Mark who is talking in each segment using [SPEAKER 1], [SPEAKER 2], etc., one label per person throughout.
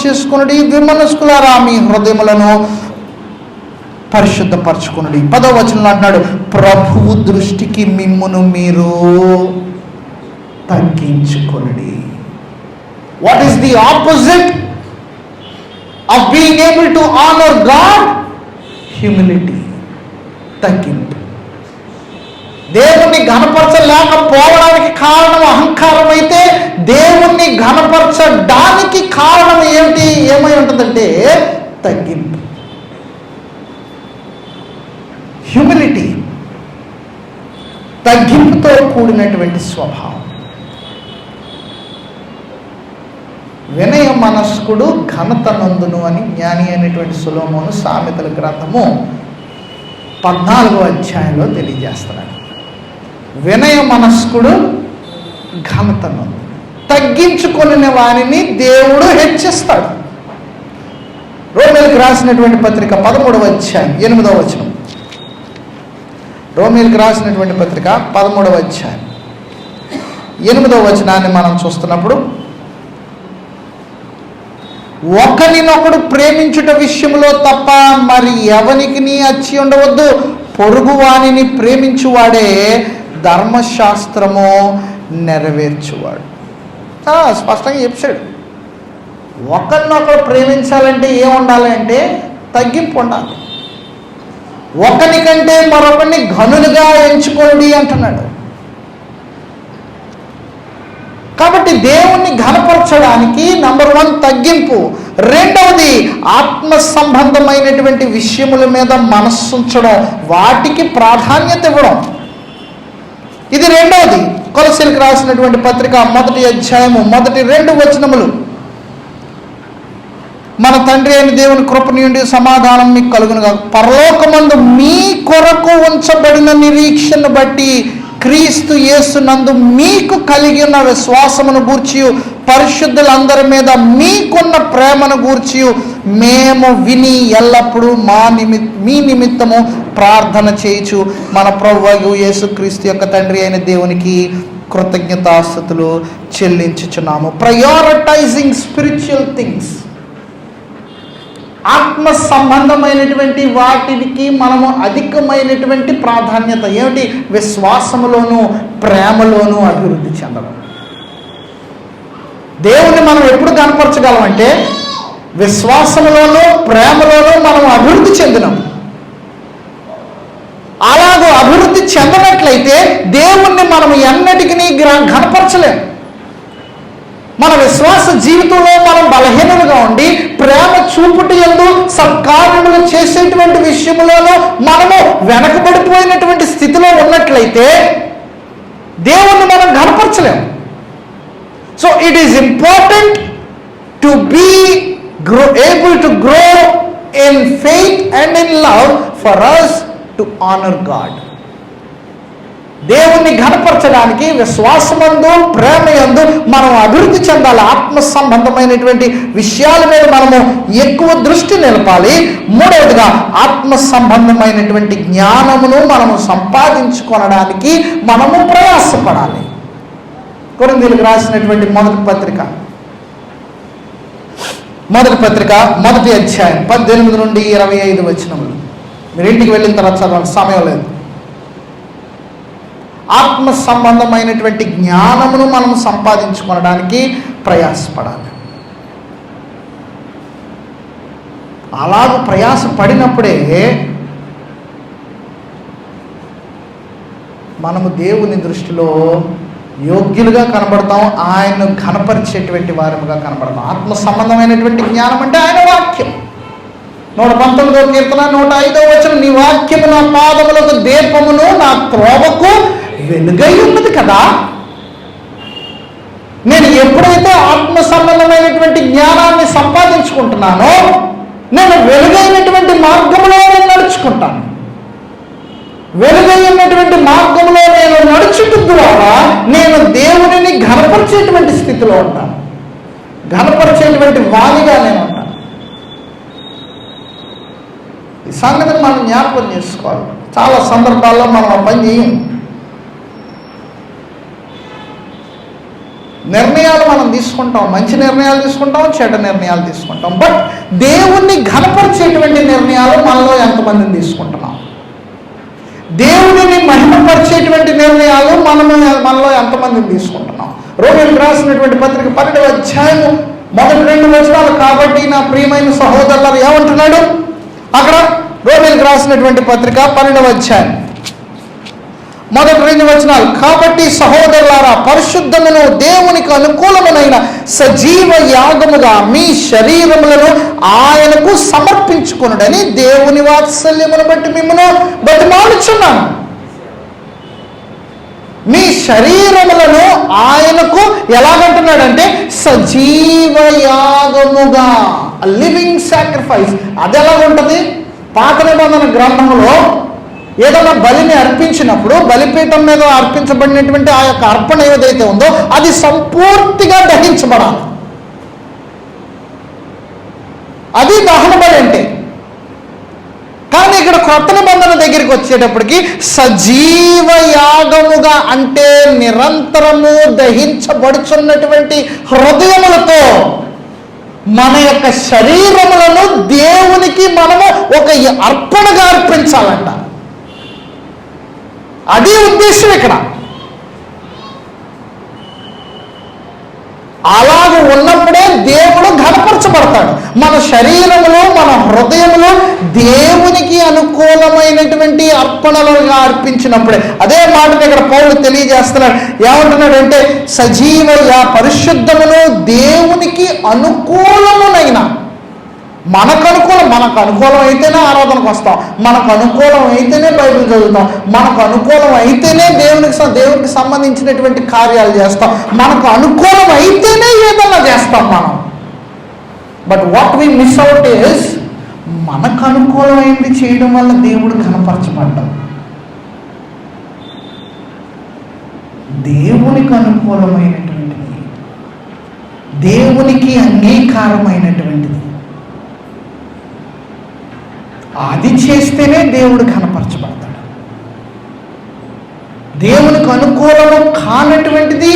[SPEAKER 1] చేసుకొనుడి, ద్విమనస్కులారా మీ హృదయములను పరిశుద్ధపరచుకొనుడి. 10వ వచనంలో అంటున్నాడు, ప్రభువు దృష్టికి మిమ్మును మీరు తగ్గించుకొనుడి. What is the opposite of being able to honour God? Humility, తగ్గింపు. దేవుణ్ణి ఘనపరచలేకపోవడానికి కారణం అహంకారం అయితే, దేవుణ్ణి ఘనపరచడానికి కారణం ఏమిటి? ఏమై ఉంటుందంటే తగ్గింపు, హ్యూమిలిటీ, తగ్గింపుతో కూడినటువంటి స్వభావం. వినయ మనస్కుడు ఘనత నందును అని జ్ఞాని అయినటువంటి సొలొమోను సామెతల గ్రంథము 14వ అధ్యాయంలో తెలియజేస్తున్నాడు. వినయ మనస్కుడు ఘనత నందు, తగ్గించుకొనిన వానిని దేవుడు హెచ్చిస్తాడు. రోమీయులకు రాసినటువంటి పత్రిక 13వ అధ్యాయం 8వ వచనం. రోమీయులకు రాసినటువంటి పత్రిక 13వ అధ్యాయం 8వ వచనాన్ని మనం చూస్తున్నప్పుడు, ఒకరినొకడు ప్రేమించుట విషయంలో తప్ప మరి ఎవనికి అచ్చి ఉండవద్దు, పొరుగు వానిని ప్రేమించువాడే ధర్మశాస్త్రము నెరవేర్చువాడు. చాలా స్పష్టంగా చెప్పాడు. ఒకరినొకరు ప్రేమించాలంటే ఏం ఉండాలి అంటే తగ్గింపు ఉండాలి. ఒకరికంటే మరొకరిని ఘనులుగా ఎంచుకోండి అంటున్నాడు. కాబట్టి దేవుణ్ణి ఘనపరచడానికి నంబర్ 1 తగ్గింపు, రెండవది ఆత్మ సంబంధమైనటువంటి విషయముల మీద మనస్సుంచడం, వాటికి ప్రాధాన్యత ఇవ్వడం. ఇది రెండవది. కొలస్సీలకు రాసినటువంటి పత్రిక 1వ అధ్యాయము 1 2 వచనములు, మన తండ్రి అయిన దేవుని కృప నుండి సమాధానం మీకు కలుగునుగా, పరలోకమందు మీ కొరకు ఉంచబడిన నిరీక్షను బట్టి క్రీస్తు యేసునందు మీకు కలిగిన విశ్వాసమును గూర్చి, పరిశుద్ధులందరి మీద మీకున్న ప్రేమను గూర్చి మేము విని ఎల్లప్పుడూ మీ నిమిత్తము ప్రార్థన చేయుచు మన ప్రభువు యేసుక్రీస్తు యొక్క తండ్రి అయిన దేవునికి కృతజ్ఞతాస్తుతులు చెల్లించుచున్నాము. ప్రయారిటైజింగ్ స్పిరిచువల్ థింగ్స్, ఆత్మ సంబంధమైనటువంటి వాటికి మనము అధికమైనటువంటి ప్రాధాన్యత. ఏమిటి? విశ్వాసములోను ప్రేమలోను అభివృద్ధి చెందడం. దేవుణ్ణి మనం ఎప్పుడు కనపరచగలమంటే విశ్వాసములోను ప్రేమలోను మనం అభివృద్ధి చెందినాం. అలాగూ అభివృద్ధి చెందనట్లయితే దేవుణ్ణి మనం ఎన్నటికీ కనపరచలేము. మన విశ్వాస జీవితంలో మనం బలహీనలుగా ఉండి ప్రేమ చూపుట యందు సత్కార్యములు చేసేటువంటి విషయంలోనూ మనము వెనకబడిపోయినటువంటి స్థితిలో ఉన్నట్లయితే దేవుణ్ణి మనం ఘనపరచలేము. So it is important to be able to grow in faith and in love for us to honour God. దేవుణ్ణి ఘనపరచడానికి విశ్వాసమందు ప్రేమయందు మనం అభివృద్ధి చెందాలి. ఆత్మ సంబంధమైనటువంటి విషయాల మీద మనము ఎక్కువ దృష్టి నిలపాలి. మూడవదిగా ఆత్మ సంబంధమైనటువంటి జ్ఞానమును మనము సంపాదించుకొనడానికి మనము ప్రయాసపడాలి. కొరింథీయులకు రాసినటువంటి మొదటి పత్రిక 1వ అధ్యాయం 18 నుండి 25 వచనములు. మీరు ఇంటికి వెళ్ళిన తర్వాత చదవండి, సమయం లేదు. ఆత్మ సంబంధమైనటువంటి జ్ఞానమును మనం సంపాదించుకోవడానికి ప్రయాసపడాలి. అలాగ ప్రయాసపడినప్పుడే మనము దేవుని దృష్టిలో యోగ్యులుగా కనబడతాం, ఆయన్ను ఘనపరిచేటువంటి వారముగా కనబడతాం. ఆత్మ సంబంధమైనటువంటి జ్ఞానం అంటే ఆయన వాక్యం. 119వ కీర్తన 105వ వచనం, నీ వాక్యము నా పాదములకు దీపమును నా త్రోవకు వెలుగై ఉన్నది కదా. నేను ఎప్పుడైతే ఆత్మ సంబంధమైనటువంటి జ్ఞానాన్ని సంపాదించుకుంటున్నానో నేను వెలుగైనటువంటి మార్గంలో నేను నడుచుకుంటాను. వెలుగైనటువంటి మార్గంలో నేను నడుచుట ద్వారా నేను దేవుడిని ఘనపరిచేటువంటి స్థితిలో ఉంటాను, ఘనపరిచేటువంటి వాణిగా నేను ఉంటాను. ఈ సంగతిని మనం జ్ఞాపకం చేసుకోవాలి. చాలా సందర్భాల్లో మనం ఆ పని చేయం. నిర్ణయాలు మనం తీసుకుంటాం, మంచి నిర్ణయాలు తీసుకుంటాం, చెడ్డ నిర్ణయాలు తీసుకుంటాం. బట్ దేవుణ్ణి ఘనపరిచేటువంటి నిర్ణయాలు మనలో ఎంతమందిని తీసుకుంటున్నాం? దేవుడిని మహిమపరిచేటువంటి నిర్ణయాలు మనలో ఎంతమందిని తీసుకుంటున్నాం? రోమీయులకు రాసినటువంటి పత్రిక 12వ అధ్యాయము మొదటి 2 వచనాలు. కాబట్టి నా ప్రియమైన సహోదరులారా ఏమంటున్నాడు అక్కడ? రోమీయులకు రాసినటువంటి పత్రిక 12వ అధ్యాయం మొదటి 2 వచనాలు. కాబట్టి సహోదరులారా, పరిశుద్ధమును దేవునికి అనుకూలమునైన సజీవ యాగముగా మీ శరీరములను ఆయనకు సమర్పించుకొనుడని దేవుని వాత్సల్యమును బట్టి మిమ్మల్ని బతిమాలుచున్నాను. మీ శరీరములను ఆయనకు ఎలాగంటున్నాడంటే సజీవ యాగముగా, లివింగ్ సాక్రిఫైస్. అది ఎలాగుంటుంది? పాత నిబంధన గ్రంథంలో ఏదైనా బలిని అర్పించినప్పుడు బలిపీఠం మీద అర్పించబడినటువంటి ఆ యొక్క అర్పణ ఏదైతే ఉందో అది సంపూర్తిగా దహించబడాలి. అది దహన బలి అంటే. కానీ ఇక్కడ క్రొత్త నిబంధన దగ్గరికి వచ్చేటప్పటికి సజీవ యాగముగా అంటే నిరంతరము దహించబడుచున్నటువంటి హృదయములతో మన యొక్క శరీరములను దేవునికి మనము ఒక అర్పణగా అర్పించాలంట. అది ఉద్దేశం ఇక్కడ. అలాగ ఉన్నప్పుడే దేవుడు ఘనపరచబడతాడు. మన శరీరములు, మన హృదయములు దేవునికి అనుకూలమైనటువంటి అర్పణలుగా అర్పించినప్పుడే. అదే మాటను ఇక్కడ పౌలు తెలియజేస్తున్నాడు. ఏమంటున్నాడంటే సజీవ పరిశుద్ధమును దేవునికి అనుకూలమునైన. మనకు అనుకూలం అయితేనే ఆరాధనకు వస్తాం, మనకు అనుకూలం అయితేనే బైబిల్ చదువుతాం, మనకు అనుకూలం అయితేనే దేవునికి సంబంధించినటువంటి కార్యాలు చేస్తాం, మనకు అనుకూలం అయితేనే ఏదైనా చేస్తాం మనం. But what we miss out is మనకు అనుకూలమైంది చేయడం వల్ల దేవుడు ఘనపరచబడ్డాం. దేవునికి అనుకూలమైనటువంటిది, దేవునికి అంగీకారమైనటువంటిది అది చేస్తేనే దేవుడు ఘనపరచబడతాడు. దేవునికి అనుకూలము కానటువంటిది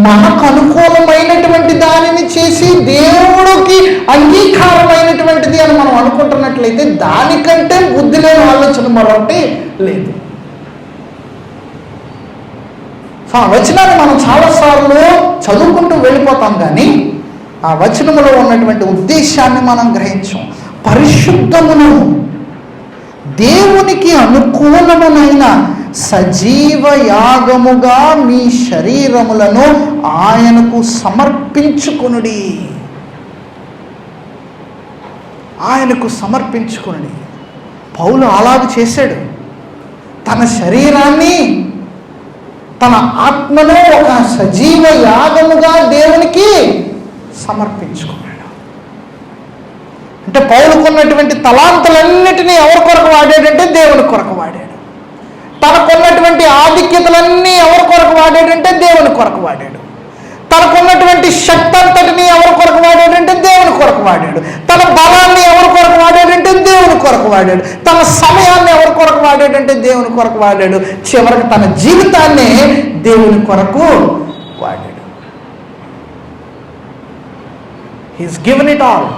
[SPEAKER 1] మనకు అనుకూలమైనటువంటి దానిని చేసి దేవుడికి అంగీకారమైనటువంటిది అని మనం అనుకుంటున్నట్లయితే దానికంటే బుద్ధి లేని ఆలోచన మరొకటి లేదు. ఆ వచనాన్ని మనం చాలాసార్లు చదువుకుంటూ వెళ్ళిపోతాం, కానీ ఆ వచనములో ఉన్నటువంటి ఉద్దేశాన్ని మనం గ్రహించాం. పరిశుద్ధమును దేవునికి అనుకూలమునైన సజీవ యాగముగా మీ శరీరములను ఆయనకు సమర్పించుకొనుడి. ఆయనకు సమర్పించుకొనుడి. పౌలు అలాగ చేశాడు. తన శరీరాన్ని, తన ఆత్మను ఒక సజీవ యాగముగా దేవునికి సమర్పించుకున్నాడు. అంటే పౌలుకున్నటువంటి తలాంతులన్నిటినీ ఎవరి కొరకు వాడాడంటే దేవుని కొరకు వాడాడు. తనకున్నటువంటి ఆధిక్యతలన్నీ ఎవరి కొరకు వాడాడంటే దేవుని కొరకు వాడాడు. తనకున్నటువంటి శక్తి అంతటిని ఎవరి కొరకు వాడాడంటే దేవుని కొరకు వాడాడు. తన బలాన్ని ఎవరి కొరకు వాడాడంటే దేవుని కొరకు వాడాడు. తన సమయాన్ని ఎవరి కొరకు వాడాడంటే దేవుని కొరకు వాడాడు. చివరికి తన జీవితాన్ని దేవుని కొరకు వాడాడు. He's given it all.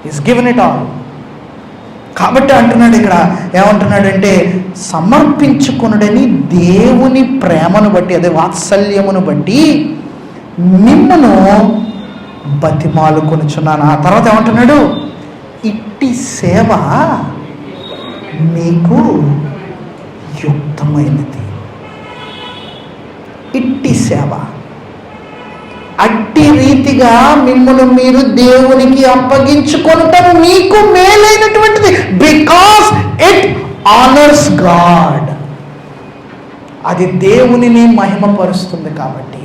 [SPEAKER 1] Is given it all. కాబట్టి అంటున్నాడు ఇక్కడ, ఏమంటున్నాడంటే సమర్పించుకొనుడని దేవుని ప్రేమను బట్టి, అదే వాత్సల్యమును బట్టి మిమ్మను బతిమాలుకొనుచున్నాను. ఆ తర్వాత ఏమంటున్నాడు? ఇట్టి సేవ మీకు యుక్తమైనది. ఇట్టి సేవ, అట్టి రీతిగా మిమ్మల్ని మీరు దేవునికి అప్పగించుకొనటం మీకు మేలైనటువంటిది. Because it honours God. అది దేవునిని మహిమపరుస్తుంది కాబట్టి,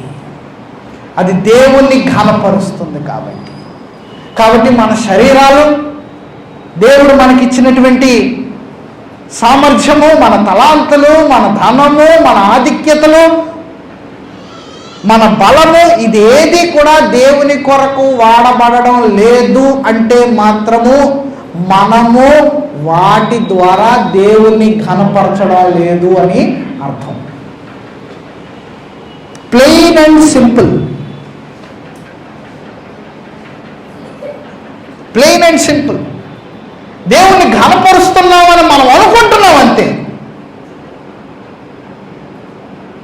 [SPEAKER 1] అది దేవుణ్ణి ఘనపరుస్తుంది కాబట్టి మన శరీరాలు, దేవుడు మనకిచ్చినటువంటి సామర్థ్యము, మన తలాంతులు, మన ధనము, మన ఆధిక్యతలు, మన బలము, ఇదేది కూడా దేవుని కొరకు వాడబడడం లేదు అంటే మాత్రము మనము వాటి ద్వారా దేవుణ్ణి ఘనపరచడం లేదు అని అర్థం. Plain and simple. Plain and simple. దేవుణ్ణి ఘనపరుస్తున్నామని మనం అనుకుంటున్నాం అంతే,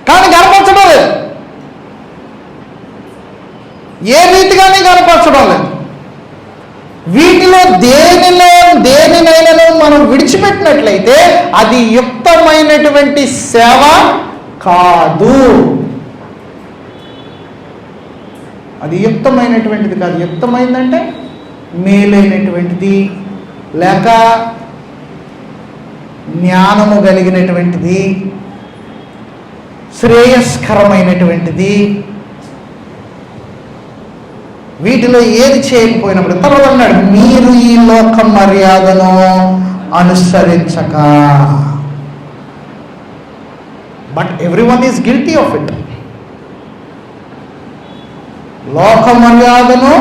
[SPEAKER 1] కానీ ఘనపరచడం లేదు. ఏ రీతిగానే ఘనపరచడం లేదు. వీటిలో దేనినైనా మనం విడిచిపెట్టినట్లయితే అది యుక్తమైనటువంటి సేవ కాదు. అది యుక్తమైనటువంటిది కాదు. యుక్తమైందంటే మేలైనటువంటిది, లేక జ్ఞానము కలిగినటువంటిది, శ్రేయస్కరమైనటువంటిది. వీటిలో ఏది చేయకపోయినప్పుడు తర్వాత అన్నాడు, మీరు ఈ లోక మర్యాదను అనుసరించక. But everyone is guilty of it. లోక మర్యాదను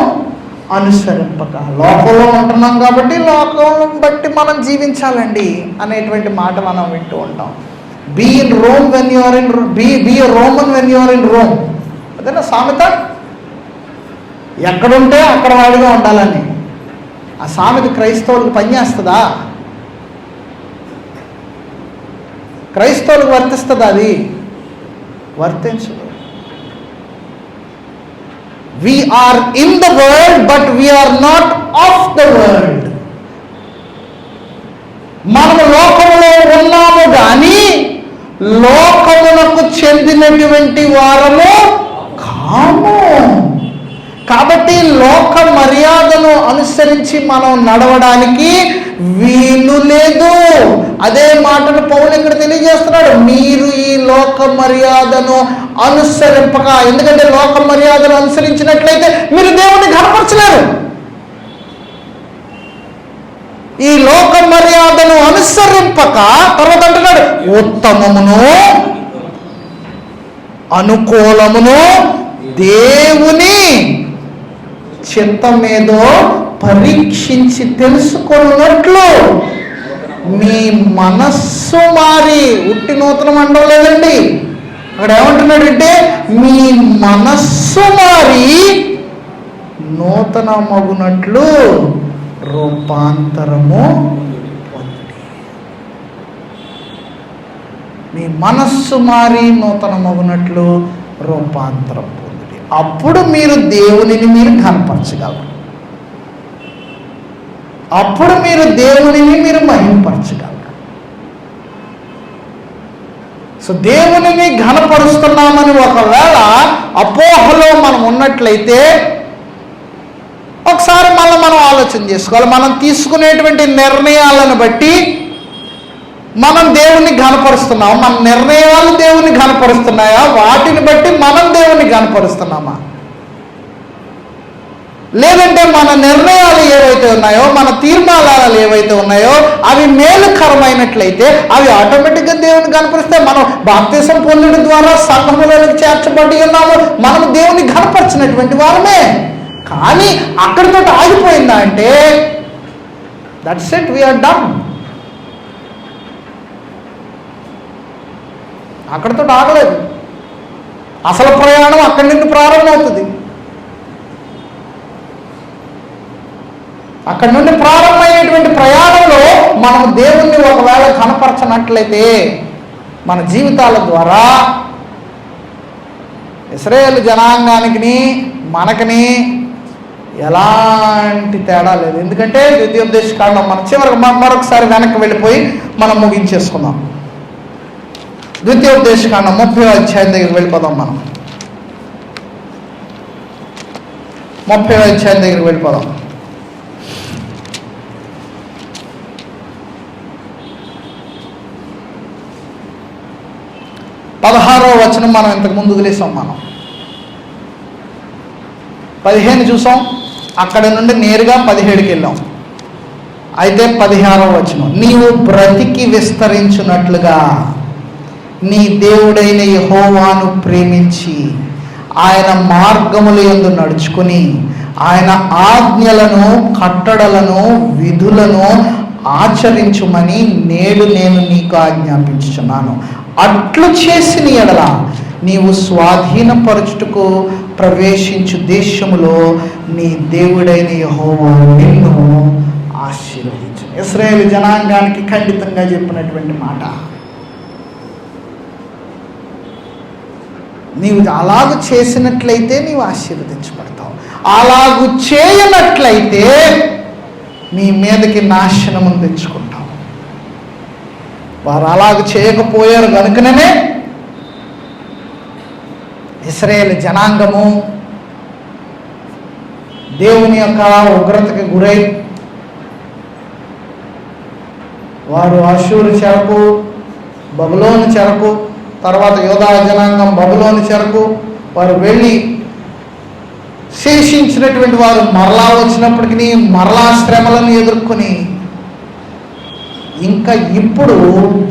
[SPEAKER 1] అనుసరింపక. లోకంలో ఉంటున్నాం కాబట్టి లోకం బట్టి మనం జీవించాలండి అనేటువంటి మాట మనం వింటూ ఉంటాం. Be in Rome when you are in be a Roman when you are in Rome. అదేనా సామెత? ఎక్కడుంటే అక్కడ వాడిగా ఉండాలని. ఆ సామెత క్రైస్తవులకు పనిచేస్తుందా? క్రైస్తవులకు వర్తిస్తుందా? అది వర్తించదు. We are in the world, but we are not of the world. మనము లోకములో ఉన్నాము కానీ లోకమునకు చెందినటువంటి వారము కాము. కాబట్టి లోక మర్యాదను అనుసరించి మనం నడవడానికి వీలు లేదు. అదే మాటను పౌలు ఇక్కడ తెలియజేస్తున్నాడు, మీరు ఈ లోక మర్యాదను అనుసరింపక. ఎందుకంటే లోక మర్యాదను అనుసరించినట్లయితే మీరు దేవుణ్ణి ఘనపరచలేరు. ఈ లోక మర్యాదను అనుసరింపక తర్వాత అంటున్నాడు, ఉత్తమమును అనుకూలమును దేవుని చిత్తమేదో పరీక్షించి తెలుసుకున్నట్లు మీ మనస్సు మారి. ఉట్టి నూతనం అనడం లేదండి, అక్కడ ఏమంటున్నాడంటే మీ మనస్సు మారి నూతన మగునట్లు రూపాంతరము పొంది. మీ మనస్సు మారి నూతన మగునట్లు రూపాంతరం పొంది. అప్పుడు మీరు దేవునిని మీరు కనపరచగలరు. అప్పుడు మీరు దేవునిని మీరు మహిమపరచగలరు. సో దేవునిని ఘనపరుస్తున్నామని ఒకవేళ అపోహలో మనం ఉన్నట్లయితే ఒకసారి మనం ఆలోచన చేసుకోవాలి. మనం తీసుకునేటువంటి నిర్ణయాలను బట్టి మనం దేవుణ్ణి ఘనపరుస్తున్నామా? మన నిర్ణయాలు దేవుణ్ణి ఘనపరుస్తున్నాయా? వాటిని బట్టి మనం దేవుణ్ణి ఘనపరుస్తున్నామా? లేదంటే మన నిర్ణయాలు ఏవైతే ఉన్నాయో, మన తీర్మానాలు ఏవైతే ఉన్నాయో అవి మేలుకరమైనట్లయితే అవి ఆటోమేటిక్గా దేవుని కనపరిస్తే మనం బాప్తిసం పొందడం ద్వారా సంఘములోకి చేర్చబడి ఉన్నాము, మనం దేవుని ఘనపరిచినటువంటి వారమే. కానీ అక్కడితో ఆగిపోయిందా అంటే దట్స్ ఇట్, వీఆర్ డన్. అక్కడితో ఆగలేదు. అసలు ప్రయాణం అక్కడి నుండి ప్రారంభమవుతుంది. అక్కడి నుండి ప్రారంభమైనటువంటి ప్రయాణంలో మనం దేవుణ్ణి ఒకవేళ కనపరచనట్లయితే మన జీవితాల ద్వారా ఇశ్రాయేలు జనాంగానికి మనకని ఎలాంటి తేడా లేదు. ఎందుకంటే ద్వితీయోపదేశకాండం మన చివరికి మరొకసారి వెనక్కి వెళ్ళిపోయి మనం ముగించేసుకుందాం. ద్వితీయోపదేశకాండం 30వ అధ్యాయం దగ్గరికి వెళ్ళిపోదాం. మనం 30వ అధ్యాయం దగ్గరికి వెళ్ళిపోదాం. పదహారవ వచనం మనం ఇంతకు ముందు వదిలేసాం. మనం 15 చూసాం, అక్కడ నుండి నేరుగా 17కి వెళ్ళాం. అయితే 16వ వచనం, నీవు బ్రతికి విస్తరించున్నట్లుగా నీ దేవుడైన యెహోవాను ప్రేమించి ఆయన మార్గముల యందు నడుచుకుని ఆయన ఆజ్ఞలను కట్టడలను విధులను ఆచరించుమని నేడు నేను నీకు ఆజ్ఞాపించుచున్నాను. అట్లు చేసిన ఎడల నీవు స్వాధీనపరచుటకు ప్రవేశించు దేశములో నీ దేవుడైన యెహోవా నిన్ను ఆశీర్వదించు. ఇశ్రాయేలు జనాంగానికి ఖండితంగా చెప్పినటువంటి మాట. నీవు అలాగూ చేసినట్లయితే నీవు ఆశీర్వదించబడతావు, అలాగూ చేయనట్లయితే నీ మీదకి నాశనమును తెచ్చుకుంటావు. వారు అలాగూ చేయకపోయారు కనుకనే ఇశ్రాయేలు జనాంగము దేవుని యొక్క ఉగ్రతకి గురై వారు అషూరు చెరకు, బబులోను చెరకు, తర్వాత యోధా జనాంగం బబులోను చెరకు వారు వెళ్ళి శేషించినటువంటి వారు మరలా వచ్చినప్పటికీ మరలా శ్రమలను ఎదుర్కొని ఇంకా ఇప్పుడు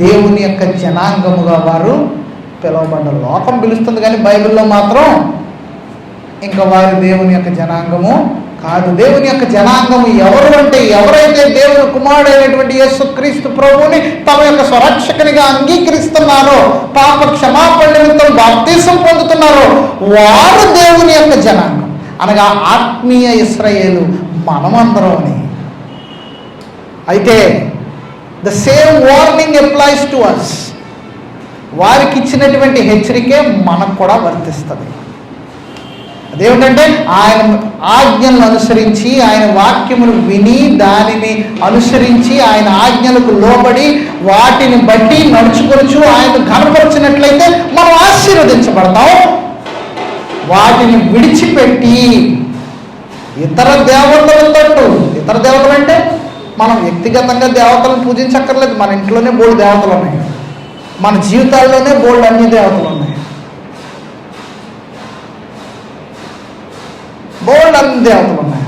[SPEAKER 1] దేవుని యొక్క జనాంగముగా వారు పిలువబడ్డారు. లోకం పిలుస్తుంది కానీ బైబిల్లో మాత్రం ఇంకా వారు దేవుని యొక్క జనాంగము కాదు. దేవుని యొక్క జనాంగము ఎవరు అంటే ఎవరైతే దేవుని కుమారుడైనటువంటి యేసుక్రీస్తు ప్రభువుని తమ యొక్క స్వరక్షకునిగా అంగీకరిస్తున్నారో, పాప క్షమాపణ నిమిత్తం బాప్తీసం పొందుతున్నారో వారు దేవుని యొక్క జనాంగం, అనగా ఆత్మీయ ఇశ్రాయేలు మనమందరం అని. అయితే the same warning applies to us. వారికి ఇచ్చినటువంటి హెచ్చరికే మనకు కూడా వర్తిస్తుంది. అదేమిటంటే ఆయన ఆజ్ఞలను అనుసరించి, ఆయన వాక్యమును విని దానిని అనుసరించి, ఆయన ఆజ్ఞలకు లోబడి వాటిని బట్టి నడుచుకొనుచు ఆయన ఘనపరిచినట్లయితే మనం ఆశీర్వదించబడతాం. వాటిని విడిచిపెట్టి ఇతర దేవతలతో, ఇతర దేవతలు అంటే మనం వ్యక్తిగతంగా దేవతలను పూజించక్కర్లేదు. మన ఇంట్లోనే బోల్డ్ దేవతలు ఉన్నాయి, మన జీవితాల్లోనే బోల్డ్ అన్ని దేవతలు ఉన్నాయి, బోల్డ్ అన్ని దేవతలు ఉన్నాయి.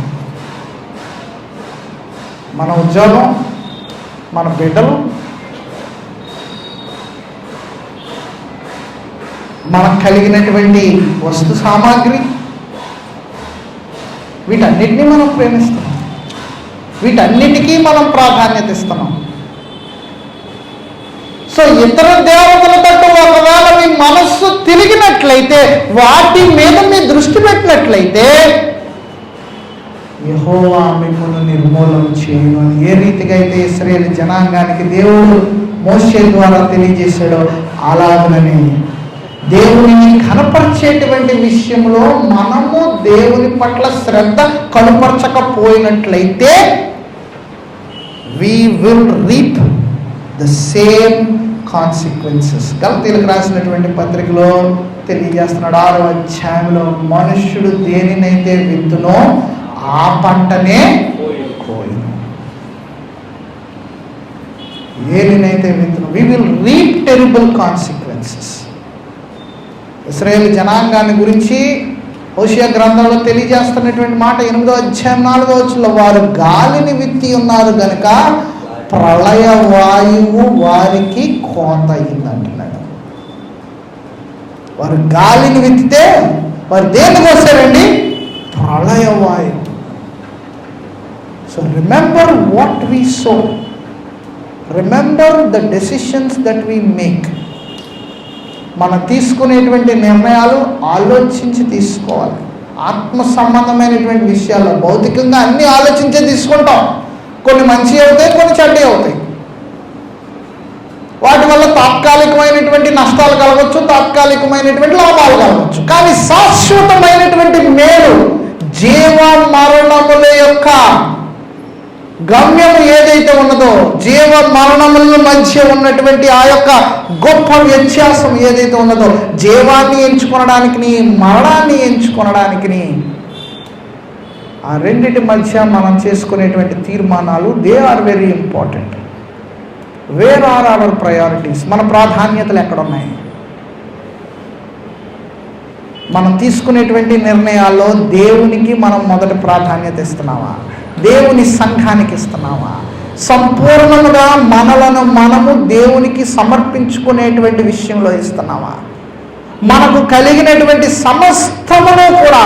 [SPEAKER 1] మన ఉద్యోగం, మన బిడ్డలు, మనకు కలిగినటువంటి వస్తు సామాగ్రి, వీటన్నిటినీ మనం ప్రేమిస్తున్నాం, వీటన్నిటికీ మనం ప్రాధాన్యత ఇస్తున్నాం. సో ఇతర దేవతల తట్టు ఒకవేళ మీ మనస్సు తిరిగినట్లయితే, వాటి మీద మీ దృష్టి పెట్టినట్లయితే యెహోవా మిమ్మల్ని నిర్మూలన చేయను అని ఏ రీతిగా అయితే ఇశ్రాయేలు జనాంగానికి దేవుడు మోషే ద్వారా తెలియజేశాడో, అలాగనే దేవునిని కనపరిచేటువంటి విషయంలో మనము దేవుని పట్ల శ్రద్ధ కనపరచకపోయినట్లయితే we will reap the same consequences. గలతీయులకు రాసినటువంటి పత్రికలో తెలియజేస్తున్నాడు 6వ అధ్యాయంలో, మనుష్యుడు దేనినైతే విత్తునో ఆ పంటనే కోయును. దేనినైతే విత్తునో we will reap terrible consequences. ఇశ్రాయేలు జనాంగాన్ని గురించి హోషేయ గ్రంథంలో తెలియజేస్తున్నటువంటి మాట 8వ అధ్యాయం 4వ వచనంలో, వారు గాలిని విత్తి ఉన్నారు గనుక ప్రళయ వాయువు వారికి కోత అయిందంటున్నాడు. వారు గాలిని విత్తితే వారు దేనికి వస్తారండి? ప్రళయ వాయువు. So remember what we so, remember the decisions that we make. మనం తీసుకునేటువంటి నిర్ణయాలు ఆలోచించి తీసుకోవాలి. ఆత్మ సంబంధమైనటువంటి విషయాల్లో భౌతికంగా అన్నీ ఆలోచించే తీసుకుంటాం. కొన్ని మంచి అవుతాయి, కొన్ని చెడ్డ అవుతాయి. వాటి వల్ల తాత్కాలికమైనటువంటి నష్టాలు కలగవచ్చు, తాత్కాలికమైనటువంటి లాభాలు కలగవచ్చు. కానీ శాశ్వతమైనటువంటి మేలు, జీవ మరణముల యొక్క గమ్యము ఏదైతే ఉన్నదో, జీవ మరణముల మధ్య ఉన్నటువంటి ఆ యొక్క గొప్ప వ్యత్యాసం ఏదైతే ఉన్నదో, జీవాన్ని ఎంచుకొనడానికి మరణాన్ని ఎంచుకొనడానికి ఆ రెండింటి మధ్య మనం చేసుకునేటువంటి తీర్మానాలు, they are very important. Where are our priorities? మన ప్రాధాన్యతలు ఎక్కడున్నాయి? మనం తీసుకునేటువంటి నిర్ణయాల్లో దేవునికి మనం మొదటి ప్రాధాన్యత ఇస్తున్నామా? దేవుని సంఘానికి ఇస్తున్నామా? సంపూర్ణంగా మనలను మనము దేవునికి సమర్పించుకునేటువంటి విషయంలో ఇస్తున్నామా? మనకు కలిగినటువంటి సమస్తమును కూడా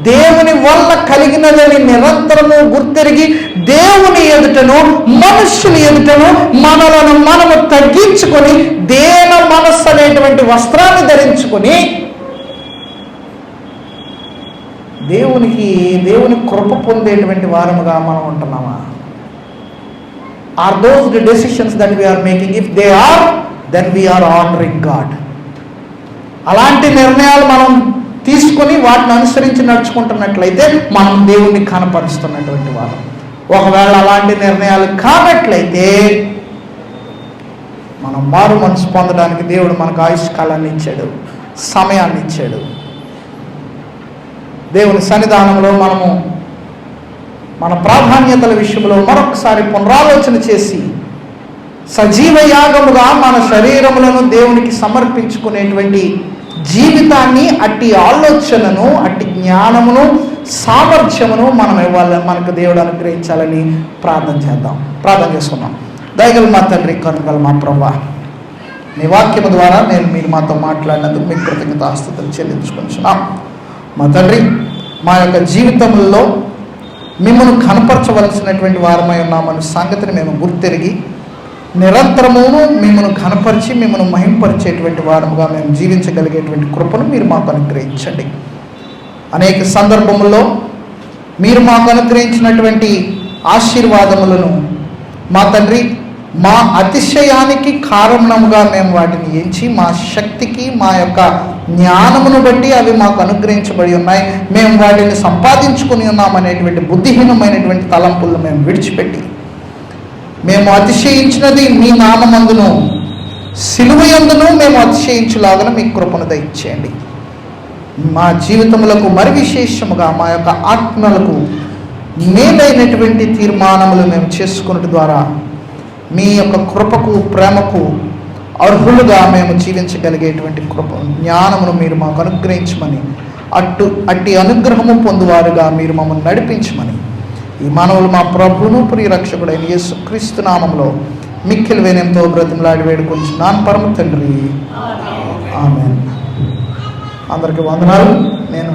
[SPEAKER 1] దేవుని వల్ల కలిగినదని నిరంతరము గుర్తెరిగి దేవుని ఎదుటను మనుష్యుని ఎదుటను మనలను మనము తగ్గించుకొని దేన మనస్సు అనేటువంటి వస్త్రాన్ని ధరించుకొని దేవుని కృప పొందేటువంటి వారముగా మనం ఉంటున్నామా? Are those the decisions that we are making? If they are, then we are honouring God. అలాంటి నిర్ణయాలు మనం తీసుకొని వాటిని అనుసరించి నడుచుకుంటున్నట్లయితే మనం దేవుణ్ణి కనపరుస్తున్నటువంటి వారు. ఒకవేళ అలాంటి నిర్ణయాలు కానట్లయితే మనం మారు మనసు పొందడానికి దేవుడు మనకు ఆయుష్కాలాన్ని ఇచ్చాడు, సమయాన్ని ఇచ్చాడు. దేవుని సన్నిధానంలో మనము మన ప్రాధాన్యతల విషయంలో మరొకసారి పునరాలోచన చేసి సజీవ యాగముగా మన శరీరములను దేవునికి సమర్పించుకునేటువంటి జీవితాన్ని, అట్టి ఆలోచనను, అట్టి జ్ఞానమును, సామర్థ్యమును మనం ఇవ్వాలి. మనకు దేవుడు అనుగ్రహించాలని ప్రార్థన చేసుకున్నాం. దయగల మా తండ్రి, కరుణగల మా ప్రభువా, మీ వాక్యము ద్వారా మీరు మాతో మాట్లాడినందుకు మీకు కృతజ్ఞతాస్తుతులు చెల్లించుకుంటున్నాం. మా తండ్రి, మా యొక్క జీవితంలో మిమ్మల్ని కనపరచవలసినటువంటి వారమై ఉన్నామన్న సంగతిని మేము గుర్తెరిగి నిరంతరమును మిమ్మల్ని ఘనపరిచి మిమ్మల్ని మహింపరిచేటువంటి వారముగా మేము జీవించగలిగేటువంటి కృపను మీరు మాకు అనుగ్రహించండి. అనేక సందర్భముల్లో మీరు మాకు అనుగ్రహించినటువంటి ఆశీర్వాదములను మా తండ్రి, మా అతిశయానికి కారణముగా మేము వాటిని ఎంచి మా శక్తికి, మా యొక్క జ్ఞానమును బట్టి అవి మాకు అనుగ్రహించబడి ఉన్నాయి, మేము వాటిని సంపాదించుకుని ఉన్నామనేటువంటి బుద్ధిహీనమైనటువంటి తలంపులను మేము విడిచిపెట్టి మేము అతిశయించినది మీ నామమందును సిలువయందును మేము అతిశయించులాగా మీ కృపను దయచేయండి. మా జీవితములకు మరి విశేషముగా మా యొక్క ఆత్మలకు మేలైనటువంటి తీర్మానములు మేము చేసుకున్నట్టు ద్వారా మీ యొక్క కృపకు, ప్రేమకు అర్హులుగా మేము జీవించగలిగేటువంటి కృప, జ్ఞానమును మీరు మాకు అనుగ్రహించమని, అట్టి అనుగ్రహము పొందువారుగా మీరు మమ్మల్ని నడిపించమని ఈ మానవులు మా ప్రభువును ప్రియరక్షకుడైన యేసుక్రీస్తు నామములో మిక్కిలి వినయంతో బ్రతిమలాడి వేడుకొంచున్నాను పరమ తండ్రి. ఆమేన్. అందరికీ వందనాలు. నేను